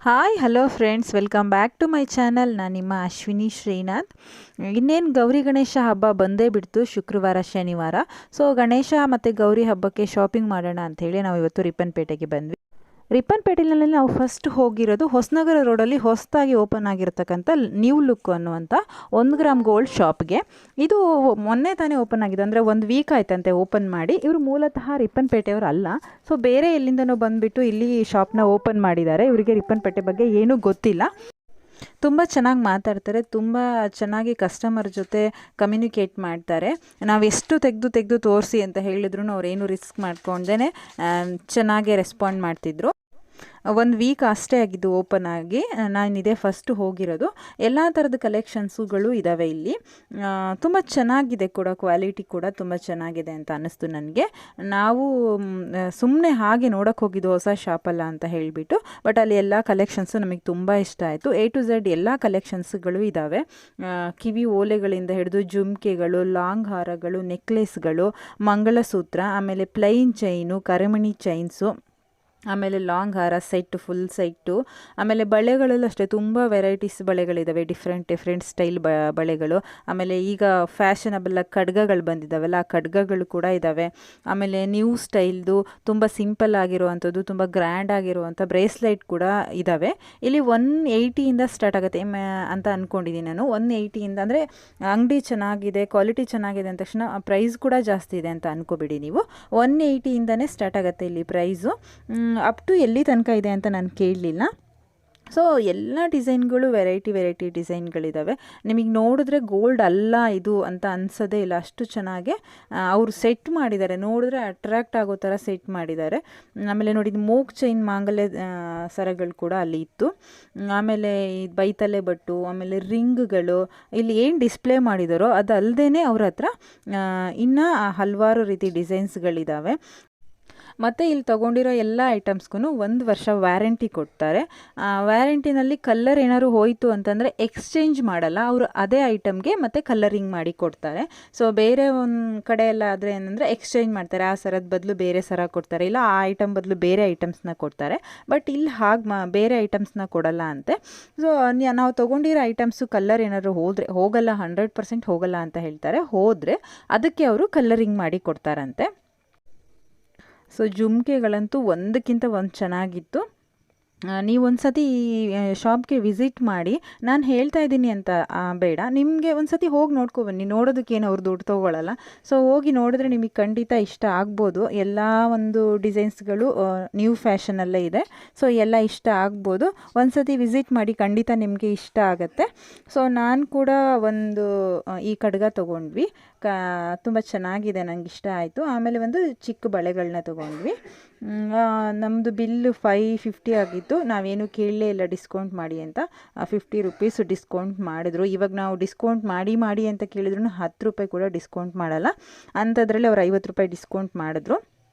Hi hello friends, welcome back to my channel. ನಾನು ನಿಮ್ಮ ಅಶ್ವಿನಿ ಶ್ರೀನಾಥ್. ಇನ್ನೇನು ಗೌರಿ ಗಣೇಶ ಹಬ್ಬ ಬಂದೇ ಬಿಡ್ತು, ಶುಕ್ರವಾರ ಶನಿವಾರ. ಸೊ ಗಣೇಶ ಮತ್ತು ಗೌರಿ ಹಬ್ಬಕ್ಕೆ ಶಾಪಿಂಗ್ ಮಾಡೋಣ ಅಂಥೇಳಿ ನಾವು ಇವತ್ತು ರಿಪ್ಪನ್ಪೇಟೆಗೆ ಬಂದ್ವಿ. ರಿಪ್ಪನ್ಪೇಟೆಯಲ್ಲಿ ನಾವು ಫಸ್ಟ್ ಹೋಗಿರೋದು ಹೊಸನಗರ ರೋಡಲ್ಲಿ ಹೊಸದಾಗಿ ಓಪನ್ ಆಗಿರ್ತಕ್ಕಂಥ ನ್ಯೂ ಲುಕ್ ಅನ್ನುವಂಥ 1 ಗ್ರಾಮ್ ಗೋಲ್ಡ್ ಶಾಪ್ಗೆ. ಇದು ಮೊನ್ನೆ ತಾನೇ ಓಪನ್ ಆಗಿದೆ, ಅಂದರೆ 1 ವೀಕ್ ಆಯ್ತಂತೆ ಓಪನ್ ಮಾಡಿ. ಇವರು ಮೂಲತಃ ರಿಪ್ಪನ್ಪೇಟೆಯವರು ಅಲ್ಲ, ಸೊ ಬೇರೆ ಎಲ್ಲಿಂದನೋ ಬಂದುಬಿಟ್ಟು ಇಲ್ಲಿ ಶಾಪ್ನ ಓಪನ್ ಮಾಡಿದ್ದಾರೆ. ಇವರಿಗೆ ರಿಪ್ಪನ್ಪೇಟೆ ಬಗ್ಗೆ ಏನೂ ಗೊತ್ತಿಲ್ಲ. ತುಂಬ ಚೆನ್ನಾಗಿ ಮಾತಾಡ್ತಾರೆ, ತುಂಬ ಚೆನ್ನಾಗಿ ಕಸ್ಟಮರ್ ಜೊತೆ ಕಮ್ಯುನಿಕೇಟ್ ಮಾಡ್ತಾರೆ. ನಾವು ಎಷ್ಟು ತೆಗೆದು ತೋರಿಸಿ ಅಂತ ಹೇಳಿದ್ರು ಅವ್ರೇನು ರಿಸ್ಕ್ ಮಾಡ್ಕೊಳ್ದೇ ಚೆನ್ನಾಗೇ ರೆಸ್ಪಾಂಡ್ ಮಾಡ್ತಿದ್ರು. 1 ವೀಕ್ ಅಷ್ಟೇ ಆಗಿದ್ದು ಓಪನ್ ಆಗಿ. ನಾನು ಇದೇ ಫಸ್ಟ್ ಹೋಗಿರೋದು. ಎಲ್ಲ ಥರದ ಕಲೆಕ್ಷನ್ಸುಗಳು ಇದ್ದಾವೆ ಇಲ್ಲಿ. ತುಂಬ ಚೆನ್ನಾಗಿದೆ ಕೂಡ, ಕ್ವಾಲಿಟಿ ಕೂಡ ತುಂಬ ಚೆನ್ನಾಗಿದೆ ಅಂತ ಅನ್ನಿಸ್ತು ನನಗೆ. ನಾವು ಸುಮ್ಮನೆ ಹಾಗೆ ನೋಡೋಕ್ಕೆ ಹೋಗಿದ್ದು, ಹೊಸ ಶಾಪಲ್ಲ ಅಂತ ಹೇಳಿಬಿಟ್ಟು. ಬಟ್ ಅಲ್ಲಿ ಎಲ್ಲ ಕಲೆಕ್ಷನ್ಸು ನಮಗೆ ತುಂಬ ಇಷ್ಟ ಆಯಿತು. A to Z ಎಲ್ಲ ಕಲೆಕ್ಷನ್ಸ್ಗಳು ಇದ್ದಾವೆ. ಕಿವಿ ಓಲೆಗಳಿಂದ ಹಿಡಿದು ಜುಮ್ಕೆಗಳು, ಲಾಂಗ್ ಹಾರಗಳು, ನೆಕ್ಲೆಸ್ಗಳು, ಮಂಗಳಸೂತ್ರ, ಆಮೇಲೆ ಪ್ಲೈನ್ ಚೈನು, ಕರಮಣಿ ಚೈನ್ಸು, ಆಮೇಲೆ ಲಾಂಗ್ ಹಾರ ಸೆಟ್ಟು, ಫುಲ್ ಸೆಟ್ಟು. ಆಮೇಲೆ ಬಳೆಗಳಲ್ಲೂ ಅಷ್ಟೇ ತುಂಬ ವೆರೈಟೀಸ್ ಬಳೆಗಳಿದ್ದಾವೆ, ಡಿಫ್ರೆಂಟ್ ಸ್ಟೈಲ್ ಬಳೆಗಳು. ಆಮೇಲೆ ಈಗ ಫ್ಯಾಷನಬಲ್ ಖಡ್ಗಗಳು ಬಂದಿದ್ದಾವಲ್ಲ, ಆ ಖಡ್ಗಗಳು ಕೂಡ ಇದ್ದಾವೆ. ಆಮೇಲೆ ನ್ಯೂ ಸ್ಟೈಲ್ದು ತುಂಬ ಸಿಂಪಲ್ ಆಗಿರುವಂಥದ್ದು, ತುಂಬ ಗ್ರ್ಯಾಂಡ್ ಆಗಿರುವಂಥ ಬ್ರೇಸ್ಲೈಟ್ ಕೂಡ ಇದ್ದಾವೆ. ಇಲ್ಲಿ 180ಇಂದ ಸ್ಟಾರ್ಟ್ ಆಗುತ್ತೆ ಅಂತ ಅಂದ್ಕೊಂಡಿದ್ದೀನಿ ನಾನು. 180ಇಂದ ಅಂದರೆ ಅಂಗಡಿ ಚೆನ್ನಾಗಿದೆ, ಕ್ವಾಲಿಟಿ ಚೆನ್ನಾಗಿದೆ ಅಂದ ತಕ್ಷಣ ಪ್ರೈಸ್ ಕೂಡ ಜಾಸ್ತಿ ಇದೆ ಅಂತ ಅಂದ್ಕೋಬೇಡಿ ನೀವು. 180ಇಂದನೇ ಸ್ಟಾರ್ಟ್ ಆಗುತ್ತೆ ಇಲ್ಲಿ ಪ್ರೈಸು. ಅಪ್ ಟು ಎಲ್ಲಿ ತನಕ ಇದೆ ಅಂತ ನಾನು ಕೇಳಲಿಲ್ಲ. ಸೊ ಎಲ್ಲ ಡಿಸೈನ್ಗಳು ವೆರೈಟಿ ಡಿಸೈನ್ಗಳಿದ್ದಾವೆ. ನಿಮಗೆ ನೋಡಿದ್ರೆ ಗೋಲ್ಡ್ ಅಲ್ಲ ಇದು ಅಂತ ಅನಿಸೋದೇ ಇಲ್ಲ, ಅಷ್ಟು ಚೆನ್ನಾಗೆ ಅವರು ಸೆಟ್ ಮಾಡಿದ್ದಾರೆ. ನೋಡಿದ್ರೆ ಅಟ್ರ್ಯಾಕ್ಟ್ ಆಗೋ ಥರ ಸೆಟ್ ಮಾಡಿದ್ದಾರೆ. ಆಮೇಲೆ ನೋಡಿ, ಮೂಗ್ ಚೈನ್ ಮಾಂಗಲ್ಯ ಸರಗಳು ಕೂಡ ಅಲ್ಲಿ ಇತ್ತು. ಆಮೇಲೆ ಈ ಬೈತಲೆ ಬಟ್ಟು, ಆಮೇಲೆ ರಿಂಗ್ಗಳು ಇಲ್ಲಿ ಏನು ಡಿಸ್ಪ್ಲೇ ಮಾಡಿದಾರೋ ಅದಲ್ಲದೇ ಅವ್ರ ಹತ್ರ ಇನ್ನೂ ಹಲವಾರು ರೀತಿ ಡಿಸೈನ್ಸ್ಗಳಿದ್ದಾವೆ. ಮತ್ತು ಇಲ್ಲಿ ತೊಗೊಂಡಿರೋ ಎಲ್ಲ ಐಟಮ್ಸ್ಗೂ 1 ವರ್ಷ ವ್ಯಾರಂಟಿ ಕೊಡ್ತಾರೆ. ವ್ಯಾರಂಟಿನಲ್ಲಿ ಕಲ್ಲರ್ ಏನಾದ್ರು ಹೋಯಿತು ಅಂತಂದರೆ ಎಕ್ಸ್ಚೇಂಜ್ ಮಾಡಲ್ಲ ಅವರು, ಅದೇ ಐಟಮ್ಗೆ ಮತ್ತೆ ಕಲ್ಲರಿಂಗ್ ಮಾಡಿ ಕೊಡ್ತಾರೆ. ಸೊ ಬೇರೆ ಒಂದು ಕಡೆ ಎಲ್ಲ ಆದರೆ ಏನಂದರೆ ಎಕ್ಸ್ಚೇಂಜ್ ಮಾಡ್ತಾರೆ, ಆ ಸರದ ಬದಲು ಬೇರೆ ಸರ ಕೊಡ್ತಾರೆ, ಇಲ್ಲ ಆ ಐಟಮ್ ಬದಲು ಬೇರೆ ಐಟಮ್ಸ್ನ ಕೊಡ್ತಾರೆ. ಬಟ್ ಇಲ್ಲಿ ಹಾಗೆ ಬೇರೆ ಐಟಮ್ಸ್ನ ಕೊಡಲ್ಲ ಅಂತೆ. ಸೊ ನಾವು ತೊಗೊಂಡಿರೋ ಐಟಮ್ಸು ಕಲ್ಲರ್ ಏನಾದ್ರು ಹೋಗಲ್ಲ, 100% ಹೋಗಲ್ಲ ಅಂತ ಹೇಳ್ತಾರೆ. ಹೋದರೆ ಅದಕ್ಕೆ ಅವರು ಕಲ್ಲರಿಂಗ್ ಮಾಡಿ ಕೊಡ್ತಾರಂತೆ. ಸೊ ಜುಮ್ಕೆಗಳಂತೂ ಒಂದಕ್ಕಿಂತ ಒಂದು ಚೆನ್ನಾಗಿತ್ತು. ನೀವು ಒಂದು ಸತಿ ಶಾಪ್ಗೆ ವಿಸಿಟ್ ಮಾಡಿ. ನಾನು ಹೇಳ್ತಾ ಇದ್ದೀನಿ ಅಂತ ಬೇಡ, ನಿಮಗೆ ಒಂದು ಸತಿ ಹೋಗಿ ನೋಡ್ಕೊಬನ್ನಿ. ನೋಡೋದಕ್ಕೇನು ಅವ್ರು ದುಡ್ಡು ತೊಗೊಳ್ಳಲ್ಲ. ಸೊ ಹೋಗಿ ನೋಡಿದ್ರೆ ನಿಮಗೆ ಖಂಡಿತ ಇಷ್ಟ ಆಗ್ಬೋದು. ಎಲ್ಲ ಒಂದು ಡಿಸೈನ್ಸ್ಗಳು ನ್ಯೂ ಫ್ಯಾಷನಲ್ಲೇ ಇದೆ. ಸೊ ಎಲ್ಲ ಇಷ್ಟ ಆಗ್ಬೋದು. ಒಂದು ಸತಿ ವಿಸಿಟ್ ಮಾಡಿ, ಖಂಡಿತ ನಿಮಗೆ ಇಷ್ಟ ಆಗುತ್ತೆ. ಸೊ ನಾನು ಕೂಡ ಒಂದು ಈ ಖಡ್ಗ ತೊಗೊಂಡ್ವಿ, ತುಂಬ ಚೆನ್ನಾಗಿದೆ, ನನಗೆ ಇಷ್ಟ ಆಯಿತು. ಆಮೇಲೆ ಒಂದು ಚಿಕ್ಕ ಬಳೆಗಳನ್ನ ತೊಗೊಂಡ್ವಿ. ನಮ್ಮದು ಬಿಲ್ಲು 550 ಆಗಿತ್ತು. ನಾವೇನು ಕೇಳಲೇ ಇಲ್ಲ ಡಿಸ್ಕೌಂಟ್ ಮಾಡಿ ಅಂತ. 50 ರುಪೀಸ್ ಡಿಸ್ಕೌಂಟ್ ಮಾಡಿದ್ರು. ಇವಾಗ ನಾವು ಡಿಸ್ಕೌಂಟ್ ಮಾಡಿ ಅಂತ ಕೇಳಿದ್ರು 10 ರೂಪಾಯಿ ಕೂಡ ಡಿಸ್ಕೌಂಟ್ ಮಾಡಲ್ಲ. ಅಂಥದ್ರಲ್ಲಿ ಅವ್ರು 50 ರೂಪಾಯಿ ಡಿಸ್ಕೌಂಟ್ ಮಾಡಿದ್ರು.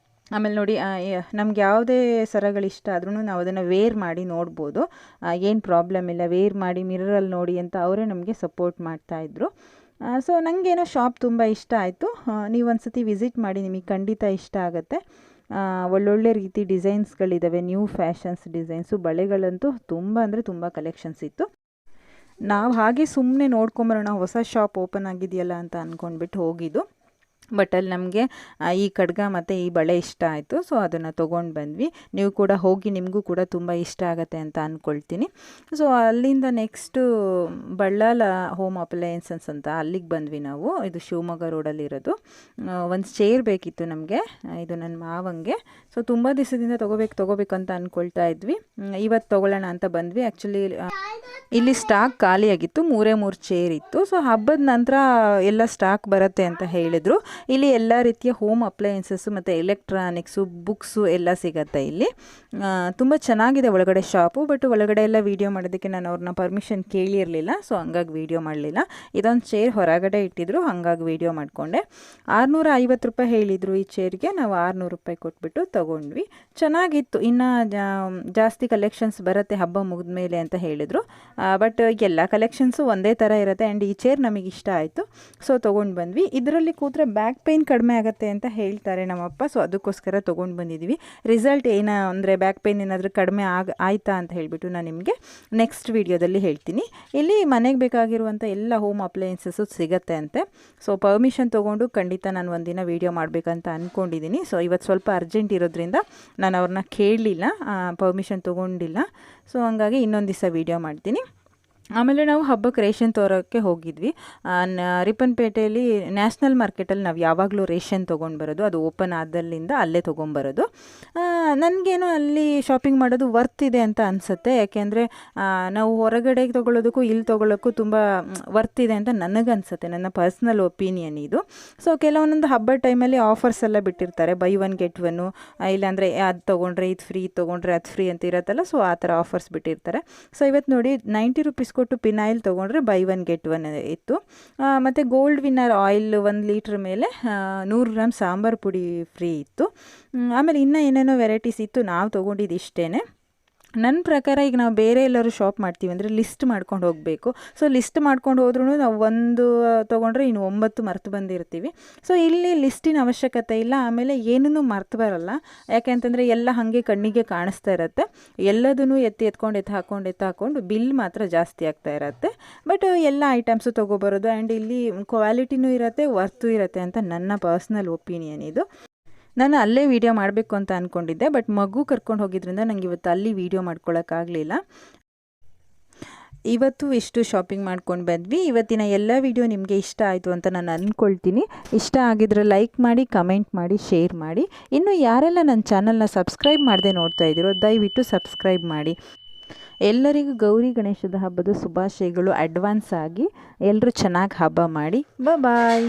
ಆಮೇಲೆ ನೋಡಿ, ನಮ್ಗೆ ಯಾವುದೇ ಸರಗಳಿಷ್ಟ ಆದ್ರೂ ನಾವು ಅದನ್ನು ವೇರ್ ಮಾಡಿ ನೋಡ್ಬೋದು, ಏನು ಪ್ರಾಬ್ಲಮ್ ಇಲ್ಲ. ವೇರ್ ಮಾಡಿ ಮಿರರಲ್ಲಿ ನೋಡಿ ಅಂತ ಅವರೇ ನಮಗೆ ಸಪೋರ್ಟ್ ಮಾಡ್ತಾಯಿದ್ರು. ಸೊ ನನಗೇನೋ ಶಾಪ್ ತುಂಬ ಇಷ್ಟ ಆಯಿತು. ನೀವು ಒಂದು ಸತಿ ವಿಸಿಟ್ ಮಾಡಿ, ನಿಮಗೆ ಖಂಡಿತ ಇಷ್ಟ ಆಗುತ್ತೆ. ಒಳ್ಳೊಳ್ಳೆ ರೀತಿ ಡಿಸೈನ್ಸ್ಗಳಿದ್ದಾವೆ, ನ್ಯೂ ಫ್ಯಾಷನ್ಸ್ ಡಿಸೈನ್ಸು. ಬಳೆಗಳಂತೂ ತುಂಬ ಅಂದರೆ ತುಂಬ ಕಲೆಕ್ಷನ್ಸ್ ಇತ್ತು. ನಾವು ಹಾಗೆ ಸುಮ್ಮನೆ ನೋಡ್ಕೊಂಬರೋಣ, ಹೊಸ ಶಾಪ್ ಓಪನ್ ಆಗಿದೆಯಲ್ಲ ಅಂತ ಅಂದ್ಕೊಂಡ್ಬಿಟ್ಟು ಹೋಗಿದ್ದು. ಬಟ್ ಅಲ್ಲಿ ನಮಗೆ ಈ ಖಡ್ಗ ಮತ್ತು ಈ ಬಳೆ ಇಷ್ಟ ಆಯಿತು. ಸೊ ಅದನ್ನು ತೊಗೊಂಡು ಬಂದ್ವಿ. ನೀವು ಕೂಡ ಹೋಗಿ, ನಿಮಗೂ ಕೂಡ ತುಂಬ ಇಷ್ಟ ಆಗುತ್ತೆ ಅಂತ ಅಂದ್ಕೊಳ್ತೀನಿ. ಸೊ ಅಲ್ಲಿಂದ ನೆಕ್ಸ್ಟು ಬಳ್ಳಾಲ ಹೋಮ್ ಅಪ್ಲಯನ್ಸಸ್ ಅಂತ ಅಲ್ಲಿಗೆ ಬಂದ್ವಿ ನಾವು. ಇದು ಶಿವಮೊಗ್ಗ ರೋಡಲ್ಲಿರೋದು. ಒಂದು ಚೇರ್ ಬೇಕಿತ್ತು ನಮಗೆ, ಇದು ನನ್ನ ಮಾವಂಗೆ. ಸೊ ತುಂಬ ದಿವಸದಿಂದ ತೊಗೋಬೇಕು ಅಂತ ಅಂದ್ಕೊಳ್ತಾ ಇದ್ವಿ. ಇವತ್ತು ತೊಗೊಳ್ಳೋಣ ಅಂತ ಬಂದ್ವಿ. ಆ್ಯಕ್ಚುಲಿ ಇಲ್ಲಿ ಸ್ಟಾಕ್ ಖಾಲಿಯಾಗಿತ್ತು, 3 ಚೇರ್ ಇತ್ತು. ಸೊ ಹಬ್ಬದ ನಂತರ ಎಲ್ಲ ಸ್ಟಾಕ್ ಬರುತ್ತೆ ಅಂತ ಹೇಳಿದರು. ಇಲ್ಲಿ ಎಲ್ಲ ರೀತಿಯ ಹೋಮ್ ಅಪ್ಲಯನ್ಸಸ್ಸು ಮತ್ತು ಎಲೆಕ್ಟ್ರಾನಿಕ್ಸು, ಬುಕ್ಸು ಎಲ್ಲ ಸಿಗುತ್ತೆ ಇಲ್ಲಿ. ತುಂಬ ಚೆನ್ನಾಗಿದೆ ಒಳಗಡೆ ಶಾಪು. ಬಟ್ ಒಳಗಡೆ ಎಲ್ಲ ವೀಡಿಯೋ ಮಾಡೋದಕ್ಕೆ ನಾನು ಅವ್ರನ್ನ ಪರ್ಮಿಷನ್ ಕೇಳಿರಲಿಲ್ಲ. ಸೊ ಹಂಗಾಗಿ ವೀಡಿಯೋ ಮಾಡಲಿಲ್ಲ. ಇದೊಂದು ಚೇರ್ ಹೊರಗಡೆ ಇಟ್ಟಿದ್ರು, ಹಾಗಾಗಿ ವೀಡಿಯೋ ಮಾಡಿಕೊಂಡೆ. 650 ರೂಪಾಯಿ ಹೇಳಿದರು ಈ ಚೇರ್ಗೆ. ನಾವು 600 ರೂಪಾಯಿ ಕೊಟ್ಬಿಟ್ಟು ತೊಗೊಂಡ್ವಿ. ಚೆನ್ನಾಗಿತ್ತು. ಇನ್ನು ಜಾಸ್ತಿ ಕಲೆಕ್ಷನ್ಸ್ ಬರುತ್ತೆ ಹಬ್ಬ ಮುಗಿದ ಮೇಲೆ ಅಂತ ಹೇಳಿದರು. ಬಟ್ ಎಲ್ಲ ಕಲೆಕ್ಷನ್ಸು ಒಂದೇ ಥರ ಇರುತ್ತೆ. ಆ್ಯಂಡ್ ಈ ಚೇರ್ ನಮಗೆ ಇಷ್ಟ ಆಯಿತು. ಸೊ ತೊಗೊಂಡು ಬಂದ್ವಿ. ಇದರಲ್ಲಿ ಕೂತ್ರೆ ಬ್ಯಾಕ್ ಬ್ಯಾಕ್ ಪೇಯ್ನ್ ಕಡಿಮೆ ಆಗುತ್ತೆ ಅಂತ ಹೇಳ್ತಾರೆ ನಮ್ಮಪ್ಪ. ಸೊ ಅದಕ್ಕೋಸ್ಕರ ತೊಗೊಂಡು ಬಂದಿದ್ವಿ. ರಿಸಲ್ಟ್ ಏನು ಅಂದರೆ ಬ್ಯಾಕ್ ಪೇಯ್ನ್ ಏನಾದರೂ ಕಡಿಮೆ ಆಯಿತಾ ಅಂತ ಹೇಳಿಬಿಟ್ಟು ನಾನು ನಿಮಗೆ ನೆಕ್ಸ್ಟ್ ವೀಡಿಯೋದಲ್ಲಿ ಹೇಳ್ತೀನಿ. ಇಲ್ಲಿ ಮನೆಗೆ ಬೇಕಾಗಿರುವಂಥ ಎಲ್ಲ ಹೋಮ್ ಅಪ್ಲಯನ್ಸಸ್ಸು ಸಿಗುತ್ತೆ ಅಂತೆ. ಸೊ ಪರ್ಮಿಷನ್ ತೊಗೊಂಡು ಖಂಡಿತ ನಾನು ಒಂದಿನ ವೀಡಿಯೋ ಮಾಡಬೇಕಂತ ಅಂದ್ಕೊಂಡಿದ್ದೀನಿ. ಸೊ ಇವತ್ತು ಸ್ವಲ್ಪ ಅರ್ಜೆಂಟ್ ಇರೋದ್ರಿಂದ ನಾನು ಅವ್ರನ್ನ ಕೇಳಲಿಲ್ಲ, ಪರ್ಮಿಷನ್ ತೊಗೊಂಡಿಲ್ಲ. ಸೊ ಹಂಗಾಗಿ ಇನ್ನೊಂದು ದಿವಸ ವೀಡಿಯೋ ಮಾಡ್ತೀನಿ. ಆಮೇಲೆ ನಾವು ಹಬ್ಬಕ್ಕೆ ರೇಷನ್ ತರೋಕ್ಕೆ ಹೋಗಿದ್ವಿ. ರಿಪ್ಪನ್ಪೇಟೆಯಲ್ಲಿ ನ್ಯಾಷನಲ್ ಮಾರ್ಕೆಟಲ್ಲಿ ನಾವು ಯಾವಾಗಲೂ ರೇಷನ್ ತೊಗೊಂಡು ಬರೋದು, ಅದು ಓಪನ್ ಆದಲ್ಲಿಂದ ಅಲ್ಲೇ ತೊಗೊಂಬರೋದು. ನನಗೇನೋ ಅಲ್ಲಿ ಶಾಪಿಂಗ್ ಮಾಡೋದು ವರ್ತ್ ಇದೆ ಅಂತ ಅನಿಸುತ್ತೆ. ಯಾಕೆಂದರೆ ನಾವು ಹೊರಗಡೆ ತೊಗೊಳ್ಳೋದಕ್ಕೂ ಇಲ್ಲಿ ತೊಗೊಳ್ಳೋಕ್ಕೂ ತುಂಬ ವರ್ತ್ ಇದೆ ಅಂತ ನನಗನ್ಸುತ್ತೆ, ನನ್ನ ಪರ್ಸ್ನಲ್ ಒಪಿನಿಯನ್ ಇದು. ಸೊ ಕೆಲವೊಂದೊಂದು ಹಬ್ಬದ ಟೈಮಲ್ಲಿ ಆಫರ್ಸ್ ಎಲ್ಲ ಬಿಟ್ಟಿರ್ತಾರೆ, ಬೈ ಒನ್ ಗೆಟ್ ಒನ್ನು, ಇಲ್ಲಾಂದರೆ ಅದು ತೊಗೊಂಡ್ರೆ ಇದು ಫ್ರೀ, ತೊಗೊಂಡ್ರೆ ಅದು ಫ್ರೀ ಅಂತ ಇರುತ್ತಲ್ಲ. ಸೊ ಆ ಥರ ಆಫರ್ಸ್ ಬಿಟ್ಟಿರ್ತಾರೆ. ಸೊ ಇವತ್ತು ನೋಡಿ 90 ರೂಪೀಸ್ ಕೊಟ್ಟು ಪಿನಾಯಿಲ್ ತೊಗೊಂಡ್ರೆ ಬೈ ಒನ್ ಗೆಟ್ ಒನ್ ಇತ್ತು. ಮತ್ತು ಗೋಲ್ಡ್ ವಿನ್ನರ್ ಆಯಿಲ್ 1 ಲೀಟ್ರ್ ಮೇಲೆ 100 ಗ್ರಾಮ್ ಸಾಂಬಾರು ಪುಡಿ ಫ್ರೀ ಇತ್ತು. ಆಮೇಲೆ ಇನ್ನೂ ಏನೇನೋ ವೆರೈಟೀಸ್ ಇತ್ತು. ನಾವು ತೊಗೊಂಡಿದ್ದು ಇಷ್ಟೇ. ನನ್ನ ಪ್ರಕಾರ ಈಗ ನಾವು ಬೇರೆ ಎಲ್ಲರೂ ಶಾಪ್ ಮಾಡ್ತೀವಿ ಅಂದರೆ ಲಿಸ್ಟ್ ಮಾಡ್ಕೊಂಡು ಹೋಗಬೇಕು. ಸೊ ಲಿಸ್ಟ್ ಮಾಡ್ಕೊಂಡು ಹೋದ್ರೂ ನಾವು ಒಂದು ತೊಗೊಂಡ್ರೆ ಇನ್ನು 9 ಮರ್ತು ಬಂದಿರ್ತೀವಿ. ಸೊ ಇಲ್ಲಿ ಲಿಸ್ಟಿನ ಅವಶ್ಯಕತೆ ಇಲ್ಲ. ಆಮೇಲೆ ಏನೂ ಮರ್ತು ಬರಲ್ಲ. ಯಾಕೆ ಅಂತಂದರೆ ಎಲ್ಲ ಹಾಗೆ ಕಣ್ಣಿಗೆ ಕಾಣಿಸ್ತಾ ಇರುತ್ತೆ. ಎಲ್ಲದೂ ಎತ್ಕೊಂಡು ಹಾಕ್ಕೊಂಡು ಬಿಲ್ ಮಾತ್ರ ಜಾಸ್ತಿ ಆಗ್ತಾ ಇರುತ್ತೆ. ಬಟ್ ಎಲ್ಲ ಐಟಮ್ಸು ತೊಗೊಬರೋದು. ಆ್ಯಂಡ್ ಇಲ್ಲಿ ಕ್ವಾಲಿಟಿನೂ ಇರುತ್ತೆ, ವರ್ತು ಇರುತ್ತೆ ಅಂತ ನನ್ನ ಪರ್ಸ್ನಲ್ ಒಪಿನಿಯನ್ ಇದು. ನಾನು ಅಲ್ಲೇ ವೀಡಿಯೋ ಮಾಡಬೇಕು ಅಂತ ಅಂದ್ಕೊಂಡಿದ್ದೆ, ಬಟ್ ಮಗು ಕರ್ಕೊಂಡು ಹೋಗಿದ್ರಿಂದ ನನಗೆ ಇವತ್ತು ಅಲ್ಲಿ ವೀಡಿಯೋ ಮಾಡ್ಕೊಳ್ಳೋಕ್ಕಾಗಲಿಲ್ಲ. ಇವತ್ತು ಇಷ್ಟು ಶಾಪಿಂಗ್ ಮಾಡ್ಕೊಂಡು ಬಂದ್ವಿ. ಇವತ್ತಿನ ಎಲ್ಲ ವಿಡಿಯೋ ನಿಮಗೆ ಇಷ್ಟ ಆಯಿತು ಅಂತ ನಾನು ಅಂದ್ಕೊಳ್ತೀನಿ. ಇಷ್ಟ ಆಗಿದ್ರೆ ಲೈಕ್ ಮಾಡಿ, ಕಮೆಂಟ್ ಮಾಡಿ, ಶೇರ್ ಮಾಡಿ. ಇನ್ನು ಯಾರೆಲ್ಲ ನನ್ನ ಚಾನಲ್ನ ಸಬ್ಸ್ಕ್ರೈಬ್ ಮಾಡದೆ ನೋಡ್ತಾ ಇದ್ದೀರೋ ದಯವಿಟ್ಟು ಸಬ್ಸ್ಕ್ರೈಬ್ ಮಾಡಿ. ಎಲ್ಲರಿಗೂ ಗೌರಿ ಗಣೇಶದ ಹಬ್ಬದ ಶುಭಾಶಯಗಳು ಅಡ್ವಾನ್ಸ್ ಆಗಿ. ಎಲ್ಲರೂ ಚೆನ್ನಾಗಿ ಹಬ್ಬ ಮಾಡಿ. ಬಾಯ್.